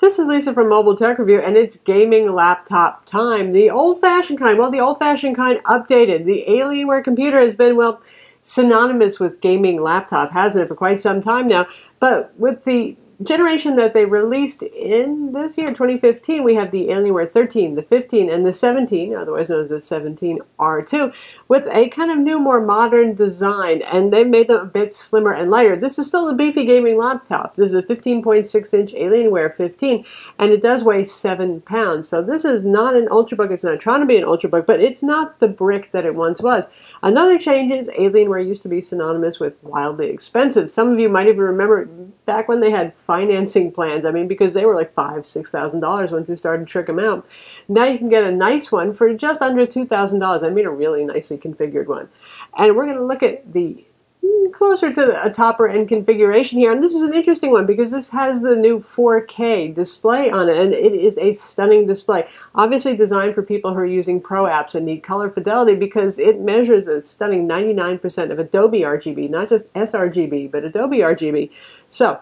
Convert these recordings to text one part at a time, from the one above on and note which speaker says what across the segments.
Speaker 1: This is Lisa from Mobile Tech Review, and it's gaming laptop time. The old-fashioned kind, well, the old-fashioned kind updated. The Alienware computer has been, well, synonymous with gaming laptop, hasn't it, for quite some time now. But with the generation that they released in this year, 2015, we have the Alienware 13, the 15, and the 17, otherwise known as the 17R2, with a kind of new, more modern design, and they've made them a bit slimmer and lighter. This is still a beefy gaming laptop. This is a 15.6-inch Alienware 15, and it does weigh 7 pounds. So this is not an Ultrabook. It's not trying to be an Ultrabook, but it's not the brick that it once was. Another change is Alienware used to be synonymous with wildly expensive. Some of you might even remember back when they had financing plans. I mean, because they were like $5,000, $6,000 once you started to trick them out. Now you can get a nice one for just under $2,000. I mean, a really nicely configured one. And we're going to look at the closer to a topper end configuration here. And this is an interesting one because this has the new 4K display on it, and it is a stunning display. Obviously designed for people who are using pro apps and need color fidelity because it measures a stunning 99% of Adobe RGB, not just sRGB, but Adobe RGB. So,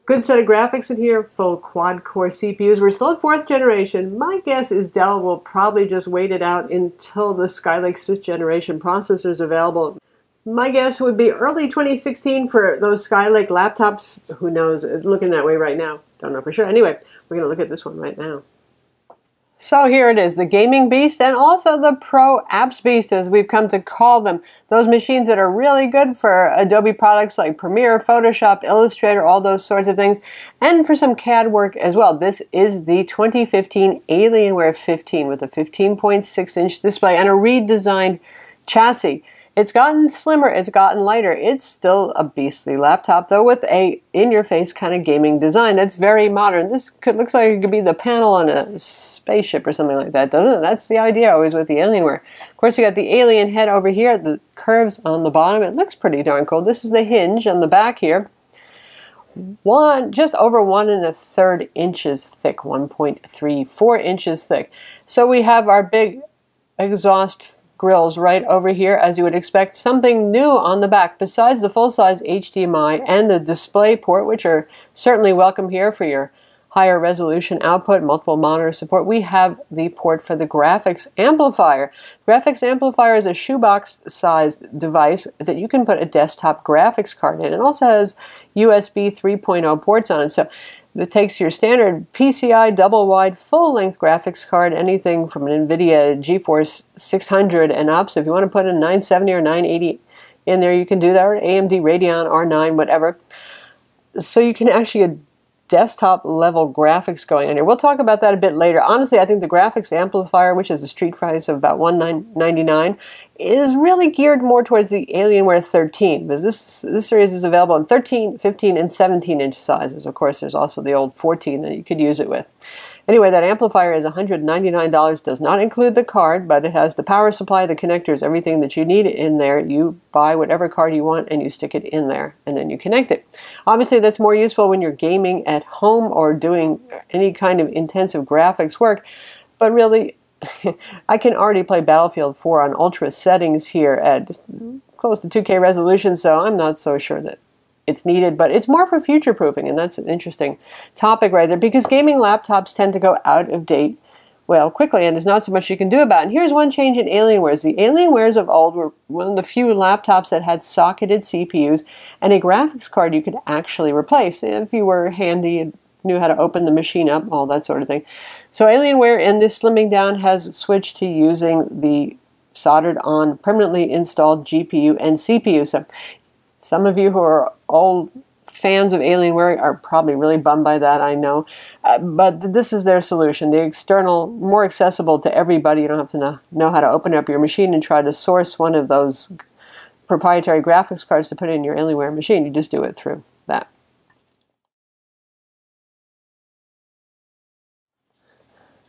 Speaker 1: good set of graphics in here, full quad-core CPUs. We're still at 4th generation. My guess is Dell will probably just wait it out until the Skylake 6th generation processors available. My guess would be early 2016 for those Skylake laptops. Who knows? It's looking that way right now. Don't know for sure. Anyway, we're going to look at this one right now. So here it is, the gaming beast and also the pro apps beast, as we've come to call them. Those machines that are really good for Adobe products like Premiere, Photoshop, Illustrator, all those sorts of things, and for some CAD work as well. This is the 2015 Alienware 15 with a 15.6-inch display and a redesigned chassis. It's gotten slimmer, it's gotten lighter. It's still a beastly laptop, though, with a in-your-face kind of gaming design that's very modern. This looks like it could be the panel on a spaceship or something like that, doesn't it? That's the idea always with the Alienware. Of course, you got the alien head over here, the curves on the bottom. It looks pretty darn cool. This is the hinge on the back here. Just over 1 1/3 inches thick, 1.34 inches thick. So we have our big exhaust grills right over here, as you would expect. Something new on the back besides the full-size HDMI and the display port, which are certainly welcome here for your higher resolution output, multiple monitor support. We have the port for the graphics amplifier. Graphics amplifier is a shoebox-sized device that you can put a desktop graphics card in. It also has USB 3.0 ports on it, so it takes your standard PCI double-wide full-length graphics card, anything from an NVIDIA GeForce 600 and up. So if you want to put a 970 or 980 in there, you can do that, or AMD Radeon R9, whatever. So you can actually get desktop-level graphics going on here. We'll talk about that a bit later. Honestly, I think the graphics amplifier, which is a street price of about $199, is really geared more towards the Alienware 13, because this series is available in 13, 15, and 17-inch sizes. Of course, there's also the old 14 that you could use it with. Anyway, that amplifier is $199, does not include the card, but it has the power supply, the connectors, everything that you need in there. You buy whatever card you want and you stick it in there, and then you connect it. Obviously, that's more useful when you're gaming at home or doing any kind of intensive graphics work, but really, I can already play Battlefield 4 on ultra settings here at just close to 2K resolution, so I'm not so sure that it's needed, but it's more for future-proofing, and that's an interesting topic right there, because gaming laptops tend to go out of date, well, quickly, and there's not so much you can do about it. And here's one change in Alienwares. The Alienwares of old were one of the few laptops that had socketed CPUs and a graphics card you could actually replace if you were handy and knew how to open the machine up, all that sort of thing. So Alienware in this slimming down has switched to using the soldered on, permanently installed GPU and CPU. So some of you who are old fans of Alienware are probably really bummed by that, I know. But this is their solution. The external, more accessible to everybody. You don't have to know how to open up your machine and try to source one of those proprietary graphics cards to put in your Alienware machine. You just do it through that.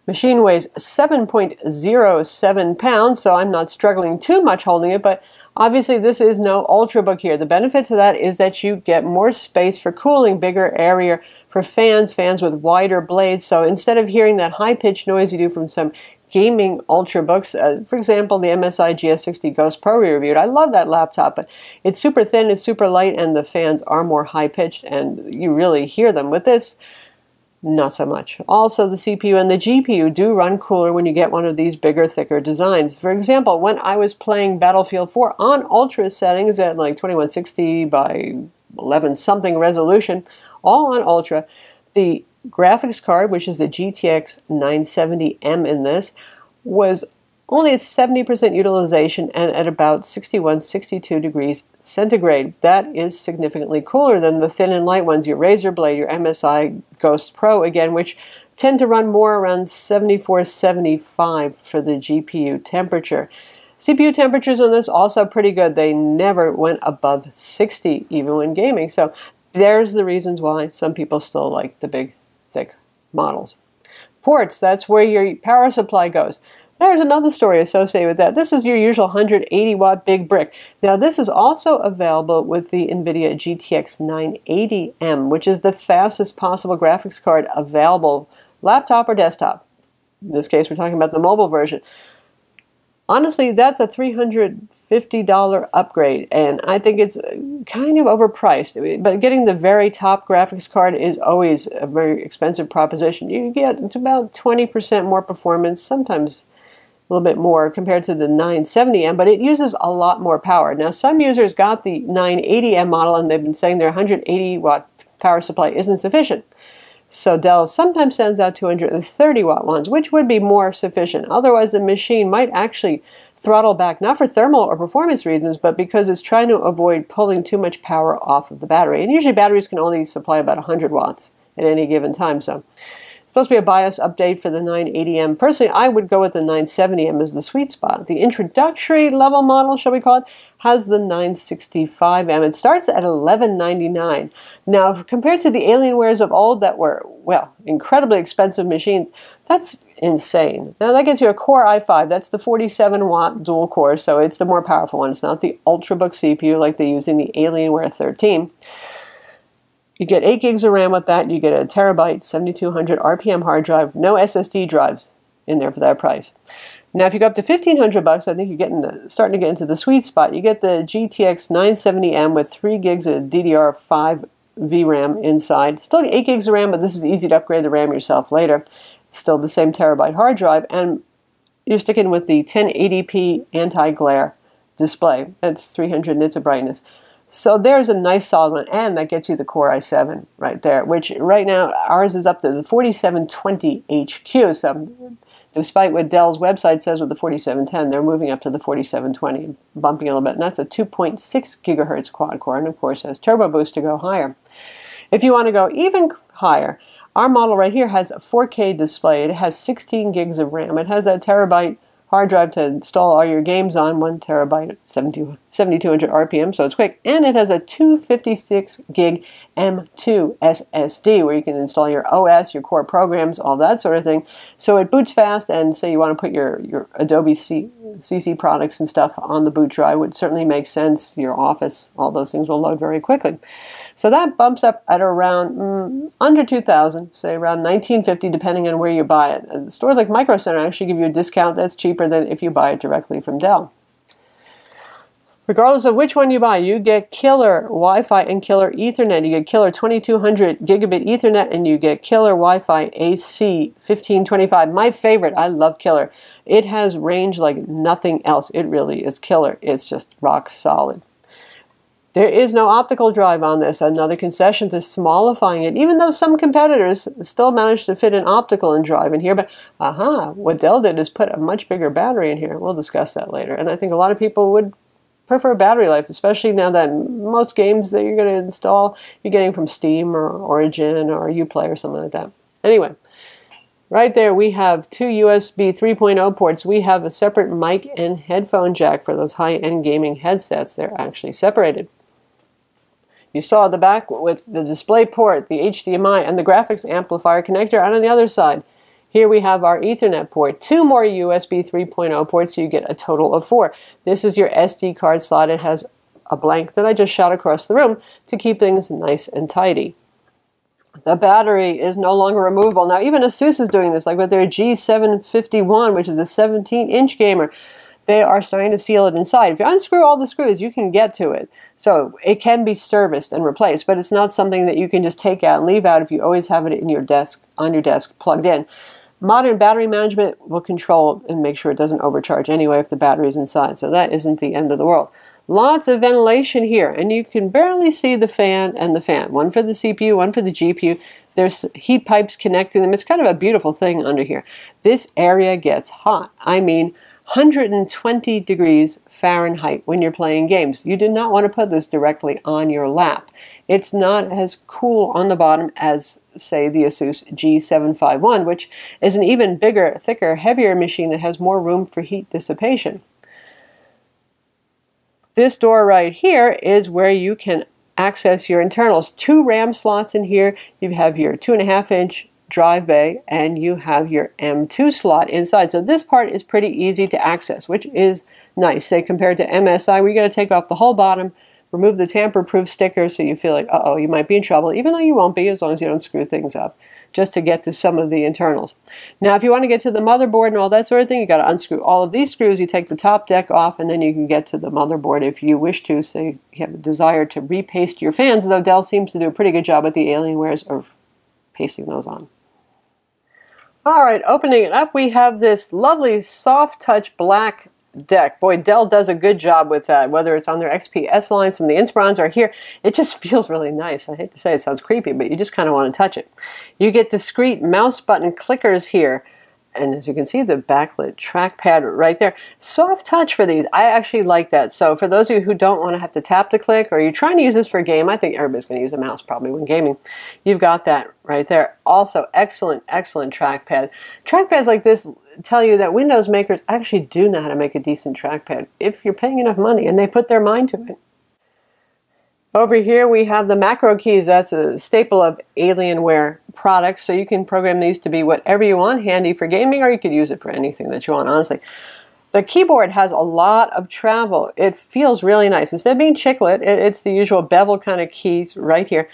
Speaker 1: Machine weighs 7.07 pounds, so I'm not struggling too much holding it, but obviously this is no Ultrabook here. The benefit to that is that you get more space for cooling, bigger area for fans with wider blades, so instead of hearing that high-pitched noise you do from some gaming Ultrabooks, for example, the MSI GS60 Ghost Pro we reviewed, I love that laptop, but it's super thin, it's super light, and the fans are more high-pitched, and you really hear them. With this, not so much. Also, the CPU and the GPU do run cooler when you get one of these bigger, thicker designs. For example, when I was playing Battlefield 4 on Ultra settings at like 2160 by 11 something resolution, all on Ultra, the graphics card, which is the GTX 970M in this, was only at 70% utilization and at about 61, 62 degrees centigrade. That is significantly cooler than the thin and light ones, your Razer Blade, your MSI Ghost Pro, again, which tend to run more around 74, 75 for the GPU temperature. CPU temperatures on this also pretty good. They never went above 60 even when gaming. So there's the reasons why some people still like the big, thick models. Ports, that's where your power supply goes. There's another story associated with that. This is your usual 180 watt big brick. Now this is also available with the NVIDIA GTX 980M, which is the fastest possible graphics card available, laptop or desktop. In this case, we're talking about the mobile version. Honestly, that's a $350 upgrade, and I think it's kind of overpriced. But getting the very top graphics card is always a very expensive proposition. You get about 20% more performance, sometimes a little bit more compared to the 970M, but it uses a lot more power. Now, some users got the 980M model, and they've been saying their 180 watt power supply isn't sufficient. So Dell sometimes sends out 230 watt ones, which would be more sufficient. Otherwise, the machine might actually throttle back, not for thermal or performance reasons, but because it's trying to avoid pulling too much power off of the battery. And usually batteries can only supply about 100 watts at any given time. So it's supposed to be a BIOS update for the 980M. Personally, I would go with the 970M as the sweet spot. The introductory level model, shall we call it, has the 965M. It starts at $1199. Now, compared to the Alienwares of old that were, well, incredibly expensive machines, that's insane. Now, that gets you a Core i5. That's the 47-watt dual core, so it's the more powerful one. It's not the Ultrabook CPU like they use in the Alienware 13. You get 8 gigs of RAM with that. You get a terabyte, 7200 RPM hard drive. No SSD drives in there for that price. Now, if you go up to $1,500, I think you're starting to get into the sweet spot. You get the GTX 970M with 3 gigs of DDR5 VRAM inside. Still 8 gigs of RAM, but this is easy to upgrade the RAM yourself later. Still the same terabyte hard drive, and you're sticking with the 1080p anti-glare display. That's 300 nits of brightness. So there's a nice solid one, and that gets you the Core i7 right there, which right now ours is up to the 4720HQ. So despite what Dell's website says with the 4710, they're moving up to the 4720, bumping a little bit. And that's a 2.6 gigahertz quad core, and of course has turbo boost to go higher. If you want to go even higher, our model right here has a 4K display. It has 16 gigs of RAM. It has that terabyte hard drive to install all your games on, 1 terabyte, 7200 RPM, so it's quick. And it has a 256 gig M.2 SSD where you can install your OS, your core programs, all that sort of thing. So it boots fast, and say you want to put your Adobe CC products and stuff on the boot drive, would certainly make sense. Your Office, all those things will load very quickly. So that bumps up at around under $2,000, say around $1,950, depending on where you buy it. And stores like Micro Center actually give you a discount that's cheaper than if you buy it directly from Dell. Regardless of which one you buy, you get killer Wi-Fi and killer Ethernet. You get killer 2200 Gigabit Ethernet, and you get killer Wi-Fi AC 1525. My favorite. I love killer. It has range like nothing else. It really is killer. It's just rock solid. There is no optical drive on this, another concession to smallifying it, even though some competitors still managed to fit an optical and drive in here. But what Dell did is put a much bigger battery in here. We'll discuss that later. And I think a lot of people would prefer battery life, especially now that most games that you're going to install, you're getting from Steam or Origin or Uplay or something like that. Anyway, right there we have 2 USB 3.0 ports. We have a separate mic and headphone jack for those high-end gaming headsets. They're actually separated. You saw the back with the display port, the HDMI, and the graphics amplifier connector. And on the other side, here we have our Ethernet port, 2 more USB 3.0 ports, so you get a total of 4. This is your SD card slot. It has a blank that I just shot across the room to keep things nice and tidy. The battery is no longer removable. Now, even Asus is doing this, like with their G751, which is a 17-inch gamer. they are starting to seal it inside. If you unscrew all the screws, you can get to it. So it can be serviced and replaced, but it's not something that you can just take out and leave out if you always have it in your desk, on your desk, plugged in. Modern battery management will control and make sure it doesn't overcharge anyway if the battery is inside, so that isn't the end of the world. Lots of ventilation here, and you can barely see the fan and the fan. One for the CPU, one for the GPU. There's heat pipes connecting them. It's kind of a beautiful thing under here. This area gets hot. I mean, 120 degrees Fahrenheit when you're playing games. You do not want to put this directly on your lap. It's not as cool on the bottom as, say, the Asus G751, which is an even bigger, thicker, heavier machine that has more room for heat dissipation. This door right here is where you can access your internals. 2 RAM slots in here. You have your 2.5-inch drive bay, and you have your M.2 slot inside. So this part is pretty easy to access, which is nice. Say compared to MSI, we got to take off the whole bottom, remove the tamper-proof sticker, so you feel like, uh-oh, you might be in trouble, even though you won't be as long as you don't screw things up, just to get to some of the internals. Now, if you want to get to the motherboard and all that sort of thing, you got to unscrew all of these screws. You take the top deck off, and then you can get to the motherboard if you wish to. Say you have a desire to repaste your fans, though Dell seems to do a pretty good job at the Alienwares of pasting those on. All right, opening it up, we have this lovely soft touch black deck. Boy, Dell does a good job with that, whether it's on their XPS line, some of the Inspirons are here. It just feels really nice. I hate to say it sounds creepy, but you just kind of want to touch it. You get discrete mouse button clickers here. And as you can see, the backlit trackpad right there. Soft touch for these. I actually like that. So for those of you who don't want to have to tap to click, or you're trying to use this for a game, I think everybody's going to use a mouse probably when gaming. You've got that right there. Also, excellent, excellent trackpad. Trackpads like this tell you that Windows makers actually do know how to make a decent trackpad if you're paying enough money and they put their mind to it. Over here we have the macro keys. That's a staple of Alienware products, so you can program these to be whatever you want, handy for gaming, or you could use it for anything that you want, honestly. The keyboard has a lot of travel. It feels really nice. Instead of being chiclet, it's the usual bevel kind of keys right here.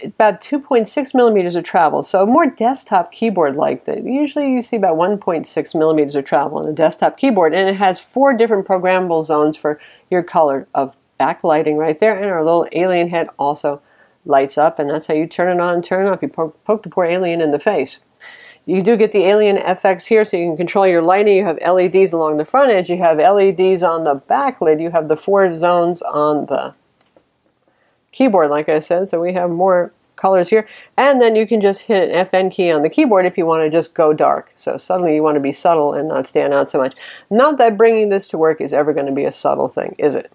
Speaker 1: About 2.6 millimeters of travel, so more desktop keyboard like that. Usually you see about 1.6 millimeters of travel on a desktop keyboard, and it has 4 different programmable zones for your color of backlighting right there, and our little alien head also lights up, and that's how you turn it on and turn it off. You poke the poor alien in the face. You do get the AlienFX here, so you can control your lighting. You have LEDs along the front edge. You have LEDs on the back lid. You have the 4 zones on the keyboard, like I said, so we have more colors here. And then you can just hit an FN key on the keyboard if you want to just go dark. So suddenly you want to be subtle and not stand out so much. Not that bringing this to work is ever going to be a subtle thing, is it?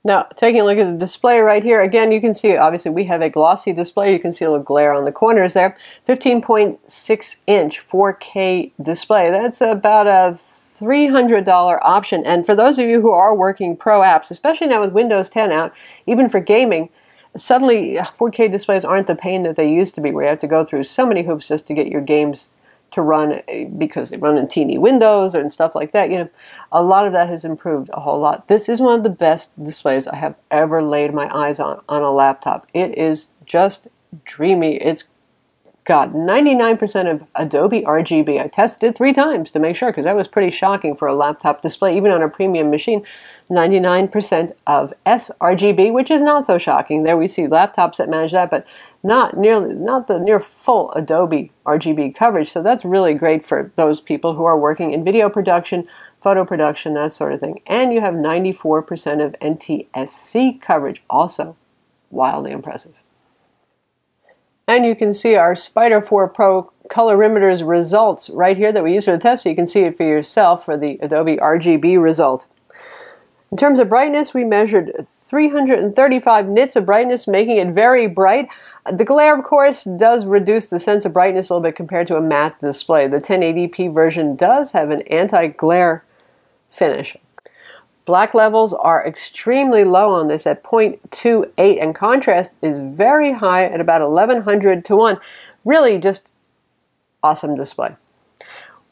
Speaker 1: Now, taking a look at the display right here, again, you can see, obviously, we have a glossy display. You can see a little glare on the corners there. 15.6-inch 4K display. That's about a $300 option. And for those of you who are working pro apps, especially now with Windows 10 out, even for gaming, suddenly 4K displays aren't the pain that they used to be, where you have to go through so many hoops just to get your games to run because they run in teeny windows and stuff like that. You know, a lot of that has improved a whole lot. This is one of the best displays I have ever laid my eyes on a laptop. It is just dreamy. It's got 99% of Adobe RGB. I tested it 3 times to make sure, because that was pretty shocking for a laptop display, even on a premium machine. 99% of sRGB, which is not so shocking. There we see laptops that manage that, but not the near full Adobe RGB coverage. So that's really great for those people who are working in video production, photo production, that sort of thing. And you have 94% of NTSC coverage, also wildly impressive. And you can see our Spider 4 Pro colorimeter's results right here that we used for the test, so you can see it for yourself for the Adobe RGB result. In terms of brightness, we measured 335 nits of brightness, making it very bright. The glare, of course, does reduce the sense of brightness a little bit compared to a matte display. The 1080p version does have an anti-glare finish. Black levels are extremely low on this at 0.28, and contrast is very high at about 1100 to 1. Really just awesome display.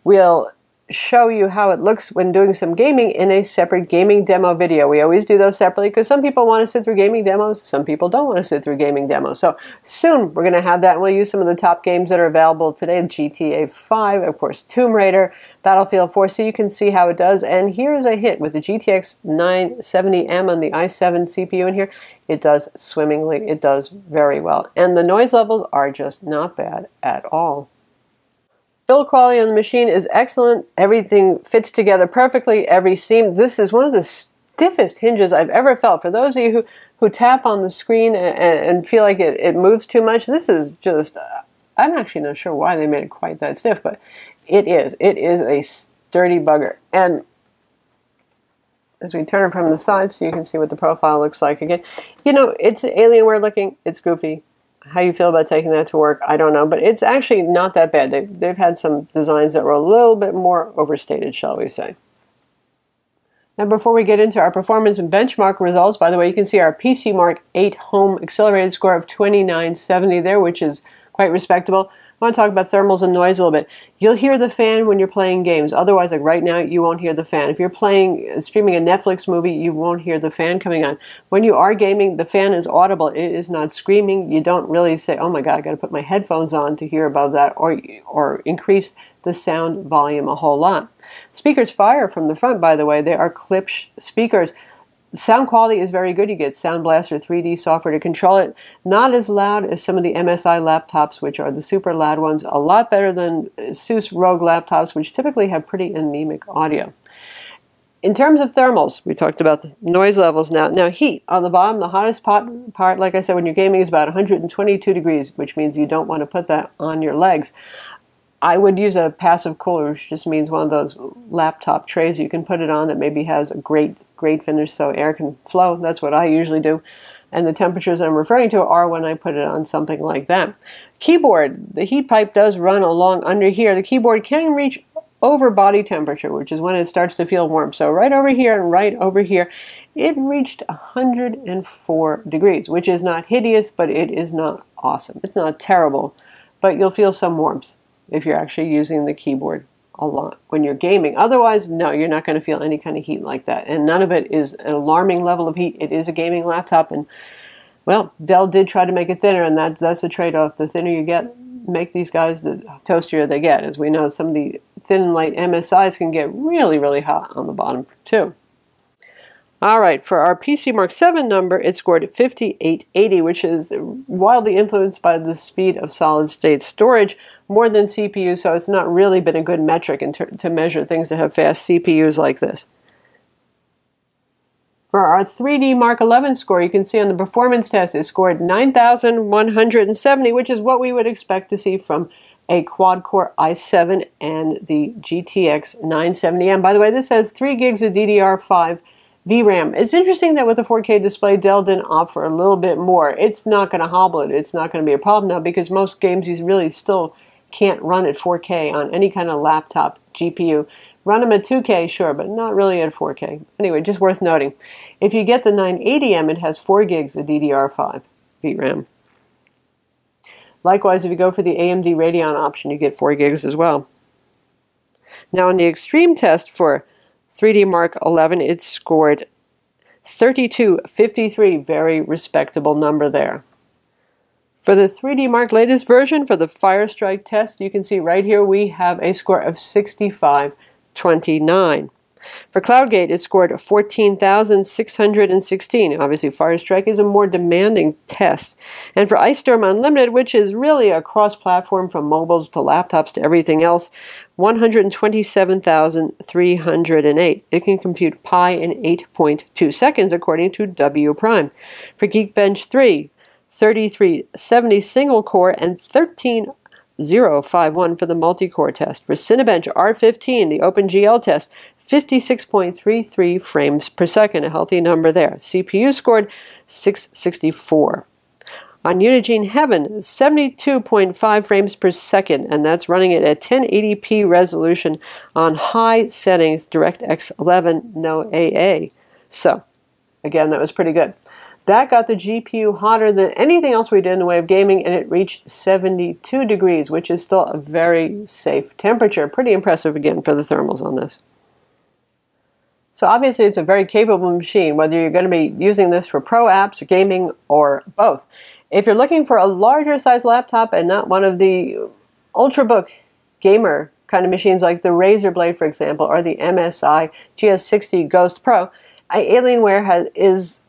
Speaker 1: We'll show you how it looks when doing some gaming in a separate gaming demo video. We always do those separately because some people want to sit through gaming demos, some people don't want to sit through gaming demos. So soon we're going to have that, and we'll use some of the top games that are available today, GTA 5, of course, Tomb Raider, Battlefield 4, so you can see how it does. And here's a hit with the GTX 970M on the i7 CPU in here. It does swimmingly. It does very well. And the noise levels are just not bad at all. Build quality on the machine is excellent. Everything fits together perfectly, every seam. This is one of the stiffest hinges I've ever felt. For those of you who tap on the screen and feel like it moves too much, this is just, I'm actually not sure why they made it quite that stiff, but it is. It is a sturdy bugger. And as we turn it from the side so you can see what the profile looks like again, you know, it's Alienware looking, it's goofy. How you feel about taking that to work, I don't know, but it's actually not that bad. They've had some designs that were a little bit more overstated, shall we say. Now, before we get into our performance and benchmark results, by the way, you can see our PC Mark 8 home accelerated score of 2970 there, which is quite respectable. I want to talk about thermals and noise a little bit. You'll hear the fan when you're playing games. Otherwise, like right now, you won't hear the fan. If you're streaming a Netflix movie, you won't hear the fan coming on. When you are gaming, the fan is audible. It is not screaming. You don't really say, oh my God, I got to put my headphones on to hear above that, or increase the sound volume a whole lot. Speakers fire from the front, by the way. They are Klipsch speakers. Sound quality is very good. You get Sound Blaster 3D software to control it. Not as loud as some of the MSI laptops, which are the super loud ones. A lot better than ASUS Rogue laptops, which typically have pretty anemic audio. In terms of thermals, we talked about the noise levels now. Now heat, on the bottom, the hottest part, like I said, when you're gaming is about 122 degrees, which means you don't want to put that on your legs. I would use a passive cooler, which just means one of those laptop trays you can put it on that maybe has a great finish so air can flow. That's what I usually do. And the temperatures I'm referring to are when I put it on something like that. Keyboard, the heat pipe does run along under here. The keyboard can reach over body temperature, which is when it starts to feel warm. So right over here and right over here, it reached 104 degrees, which is not hideous, but it is not awesome. It's not terrible, but you'll feel some warmth if you're actually using the keyboard a lot when you're gaming. Otherwise, no, you're not going to feel any kind of heat like that. And none of it is an alarming level of heat. It is a gaming laptop, and well, Dell did try to make it thinner, and that's a trade-off. The thinner you get, make these guys, the toastier they get. As we know, some of the thin and light MSIs can get really, really hot on the bottom too. All right, for our PC Mark 7 number, it scored 5880, which is wildly influenced by the speed of solid-state storage more than CPU, so it's not really been a good metric to measure things that have fast CPUs like this. For our 3D Mark 11 score, you can see on the performance test, it scored 9,170, which is what we would expect to see from a quad-core i7 and the GTX 970M. By the way, this has 3 gigs of DDR5 VRAM. It's interesting that with a 4K display, Dell didn't opt for a little bit more. It's not going to hobble it. It's not going to be a problem now because most games you really still can't run at 4K on any kind of laptop GPU. Run them at 2K, sure, but not really at 4K. Anyway, just worth noting. If you get the 980M, it has 4 gigs of DDR5 VRAM. Likewise, if you go for the AMD Radeon option, you get 4 gigs as well. Now, in the extreme test for 3D Mark 11, it scored 3253, very respectable number there. For the 3D Mark latest version, for the Firestrike test, you can see right here we have a score of 6529. For CloudGate, it scored 14,616. Obviously, Firestrike is a more demanding test. And for iStorm Unlimited, which is really a cross-platform from mobiles to laptops to everything else, 127,308. It can compute pi in 8.2 seconds, according to W Prime. For Geekbench 3, 3370 single core and 13051 for the multi-core test. For Cinebench R15, the OpenGL test, 56.33 frames per second, a healthy number there. CPU scored 664. On Unigine Heaven, 72.5 frames per second, and that's running it at 1080p resolution on high settings, DirectX 11, no AA. So, again, that was pretty good. That got the GPU hotter than anything else we did in the way of gaming, and it reached 72 degrees, which is still a very safe temperature. Pretty impressive, again, for the thermals on this. So obviously it's a very capable machine, whether you're going to be using this for pro apps or gaming or both. If you're looking for a larger size laptop and not one of the Ultrabook gamer kind of machines like the Razer Blade, for example, or the MSI GS60 Ghost Pro, Alienware is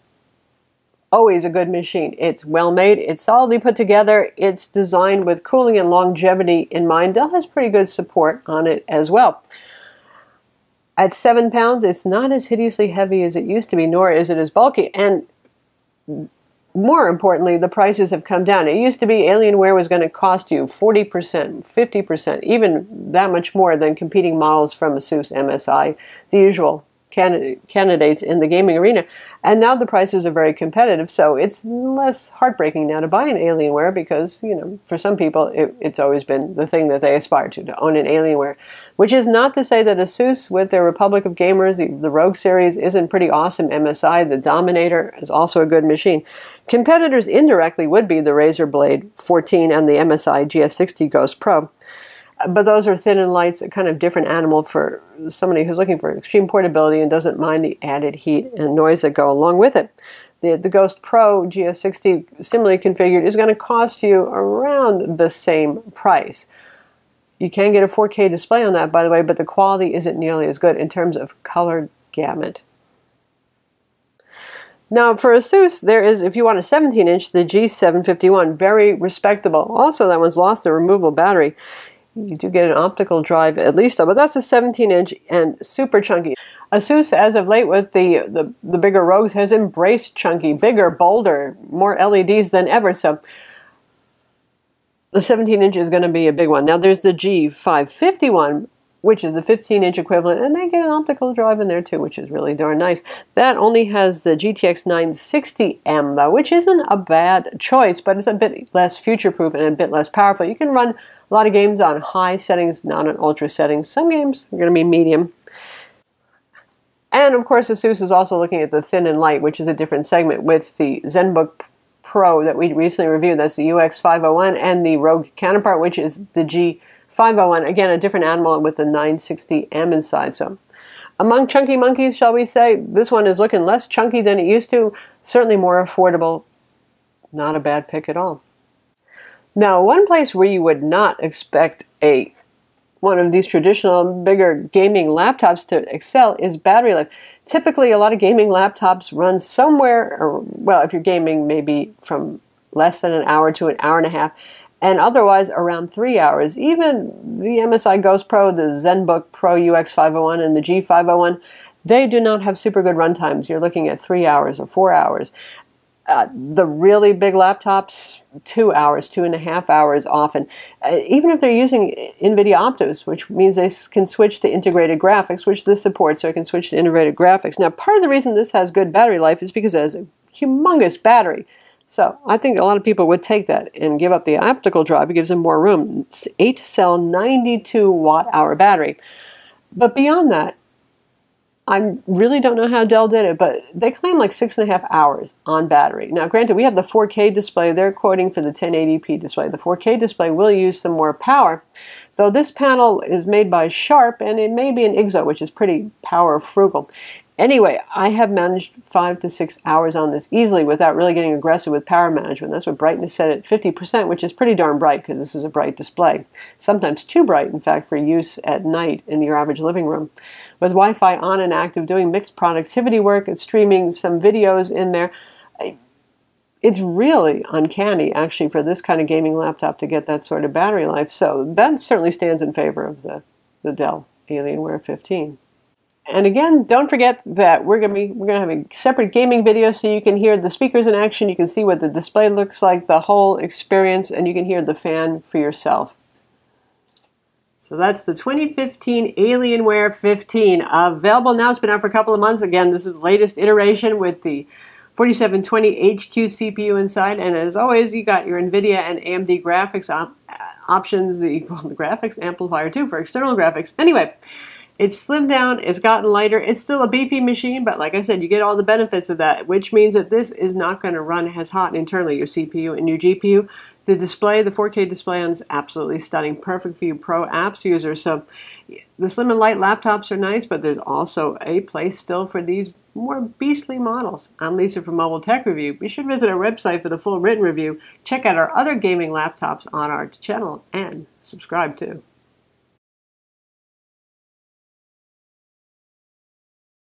Speaker 1: always a good machine. It's well made, it's solidly put together, it's designed with cooling and longevity in mind. Dell has pretty good support on it as well. At 7 pounds, it's not as hideously heavy as it used to be, nor is it as bulky. And more importantly, the prices have come down. It used to be Alienware was going to cost you 40%, 50%, even that much more than competing models from ASUS, MSI, the usual candidates in the gaming arena. And now the prices are very competitive, so it's less heartbreaking now to buy an Alienware because, you know, for some people it's always been the thing that they aspire to own an Alienware. Which is not to say that ASUS with their Republic of Gamers, the Rogue series, isn't pretty awesome. MSI, the Dominator, is also a good machine. Competitors indirectly would be the Razer Blade 14 and the MSI GS60 Ghost Pro. But those are thin and light's, a kind of different animal for somebody who's looking for extreme portability and doesn't mind the added heat and noise that go along with it. The Ghost Pro GS60, similarly configured, is going to cost you around the same price. You can get a 4K display on that, by the way, but the quality isn't nearly as good in terms of color gamut. Now, for ASUS, there is, if you want a 17-inch, the G751, very respectable. Also, that one's lost a removable battery. You do get an optical drive at least, but that's a 17-inch and super chunky. ASUS, as of late with the bigger Rogues, has embraced chunky, bigger, bolder, more LEDs than ever. So the 17-inch is going to be a big one. Now there's the G551, which is the 15-inch equivalent, and they get an optical drive in there too, which is really darn nice. That only has the GTX 960M, though, which isn't a bad choice, but it's a bit less future-proof and a bit less powerful. You can run a lot of games on high settings, not on ultra settings. Some games are going to be medium. And, of course, ASUS is also looking at the thin and light, which is a different segment, with the ZenBook Pro that we recently reviewed. That's the UX501, and the Rogue counterpart, which is the G501. Again, a different animal with the 960M inside. So among chunky monkeys, shall we say, this one is looking less chunky than it used to. Certainly more affordable. Not a bad pick at all. Now, one place where you would not expect one of these traditional bigger gaming laptops to excel is battery life. Typically, a lot of gaming laptops run somewhere, or, well, if you're gaming, maybe from less than an hour to an hour and a half, and otherwise around 3 hours. Even the MSI Ghost Pro, the ZenBook Pro UX501, and the G501, they do not have super good run times. You're looking at 3 hours or 4 hours. The really big laptops, 2 hours, 2.5 hours often. Even if they're using NVIDIA Optos, which means they can switch to integrated graphics, which this supports, so it can switch to integrated graphics. Now, part of the reason this has good battery life is because it has a humongous battery. So I think a lot of people would take that and give up the optical drive. It gives them more room. It's 8-cell, 92 watt-hour battery. But beyond that, I really don't know how Dell did it, but they claim like 6.5 hours on battery. Now, granted, we have the 4K display. They're quoting for the 1080p display. The 4K display will use some more power, though this panel is made by Sharp, and it may be an IGZO, which is pretty power frugal. Anyway, I have managed 5 to 6 hours on this easily without really getting aggressive with power management. That's with brightness set at 50%, which is pretty darn bright because this is a bright display. Sometimes too bright, in fact, for use at night in your average living room. With Wi-Fi on and active, doing mixed productivity work and streaming some videos in there, it's really uncanny, actually, for this kind of gaming laptop to get that sort of battery life. So that certainly stands in favor of the Dell Alienware 15. And again, don't forget that we're going to have a separate gaming video so you can hear the speakers in action, you can see what the display looks like, the whole experience, and you can hear the fan for yourself. So that's the 2015 Alienware 15. Available now. It's been out for a couple of months. Again, this is the latest iteration with the 4720 HQ CPU inside. And as always, you got your NVIDIA and AMD graphics options, the graphics amplifier too for external graphics. Anyway, It's slimmed down, it's gotten lighter, it's still a beefy machine, but like I said, you get all the benefits of that, which means that this is not going to run as hot internally, your CPU and your GPU. The display, the 4K display on is absolutely stunning, perfect for you pro apps users. So the slim and light laptops are nice, but there's also a place still for these more beastly models. I'm Lisa from Mobile Tech Review. Be sure to visit our website for the full written review. Check out our other gaming laptops on our channel and subscribe too.